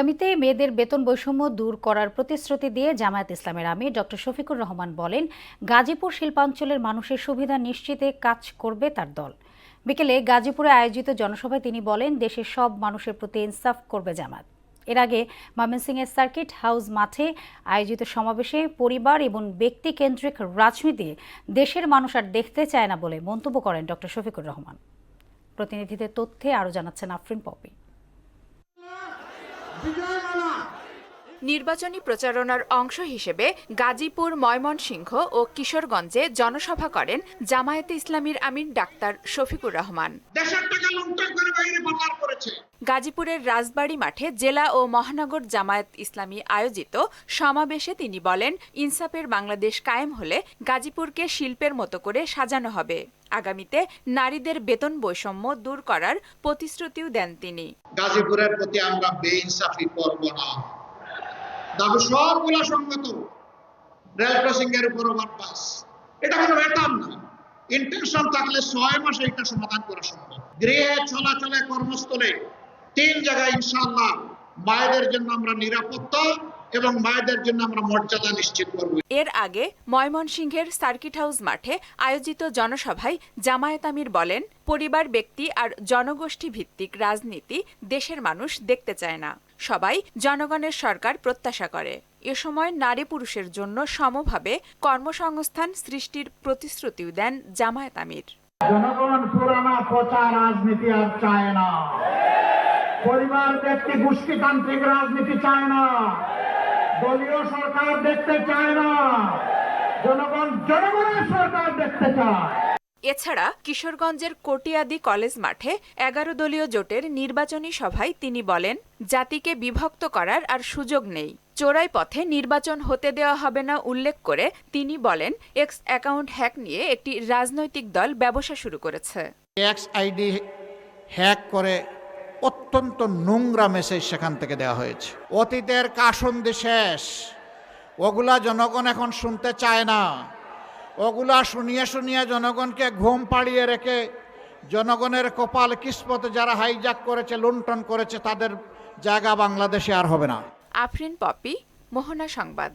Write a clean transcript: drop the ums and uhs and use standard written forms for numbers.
আগামীতে মেয়েদের বেতন বৈষম্য দূর করার প্রতিশ্রুতি দিয়ে জামায়াত ইসলামের আমির ডক্টর শফিকুর রহমান বলেন, গাজীপুর শিল্পাঞ্চলের মানুষের সুবিধা নিশ্চিতে কাজ করবে তার দল। বিকেলে গাজীপুরে আয়োজিত জনসভায় তিনি বলেন, দেশের সব মানুষের প্রতি ইনসাফ করবে জামায়াত। এর আগে ময়মনসিংহের সার্কিট হাউস মাঠে আয়োজিত সমাবেশে পরিবার এবং ব্যক্তিকেন্দ্রিক রাজনীতি দেশের মানুষ আর দেখতে চায় না বলে মন্তব্য করেন ডক্টর শফিকুর রহমান। প্রতিনিধিদের তথ্যে আরও জানাচ্ছেন আফরিন পপি। নির্বাচনী প্রচারণার অংশ হিসেবে গাজীপুর, ময়মনসিংহ ও কিশোরগঞ্জে জনসভা করেন জামায়াতে ইসলামীর আমির ডাক্তার শফিকুর রহমান। গাজীপুরের রাজবাড়ী মাঠে জেলা ও মহানগর জামায়াত ইসলামী আয়োজিত সমাবেশে তিনি বলেন, ইনসাফের বাংলাদেশ কায়েম হলে গাজীপুরকে শিল্পের মতো করে সাজানো হবে। আগামীতে নারীদের বেতন বৈষম্য দূর করার প্রতিশ্রুতিও দেন তিনি। গাজীপুরের প্রতি আমরা বেইনসাফি করব না। দাবি সবগুলা সঙ্গত। রেল ক্রসিং এর উপর ওভারপাস, এটা কোনো ব্যাপার না। ইন্টেনশন থাকলে 6 মাসে এটা সমাধান করা সম্ভব। গৃহে চলাচলে, কর্মস্থলে 3 জায়গায় ইনশাআল্লাহ মায়েদের জন্য আমরা নিরাপত্তা এবং মায়েদের জন্য আমরা মর্যাদা নিশ্চিত করব। এর আগে ময়মনসিংহের সার্কিট হাউস মাঠে আয়োজিত জনসভায় জামায়াত আমির বলেন, পরিবার, ব্যক্তি আর জনগোষ্ঠী ভিত্তিক রাজনীতি দেশের মানুষ দেখতে চায় না। সবাই জনগণের সরকার প্রত্যাশা করে। এ সময় নারী পুরুষের জন্য সমভাবে কর্মসংস্থান সৃষ্টির প্রতিশ্রুতিও দেন জামায়াত আমির। জনগণ পুরানা পচা রাজনীতি আর চায় না। পরিবার, ব্যক্তি, গোষ্ঠীতান্ত্রিক রাজনীতি চায় না। দলীয় সরকার দেখতে চায় না। জনগণ জনগণের সরকার দেখতে চায়। এছাড়া কিশোরগঞ্জের কটিয়াদি কলেজ মাঠে 11 দলীয় জোটের নির্বাচনী সভায় তিনি বলেন, জাতিকে বিভক্ত করার আর সুযোগ নেই। চোরাই পথে নির্বাচন হতে দেওয়া হবে না উল্লেখ করে তিনি বলেন, এক্স অ্যাকাউন্ট হ্যাক নিয়ে একটি রাজনৈতিক দল ব্যবসা শুরু করেছে। এক্স আইডি হ্যাক করে অত্যন্ত নোংরা মেসেজ সেখান থেকে দেওয়া হয়েছে। অতীতের কাসন্দি শেষ, ওগুলা জনগণ এখন শুনতে চায় না। ওগুলা শুনিয়ে শুনিয়ে জনগণকে ঘুম পাড়িয়ে রেখে জনগণের কপাল কিসমতে যারা হাইজ্যাক করেছে, লুণ্ঠন করেছে, তাদের জায়গা বাংলাদেশে আর হবে না। আফরিন পপি, মোহনা সংবাদ।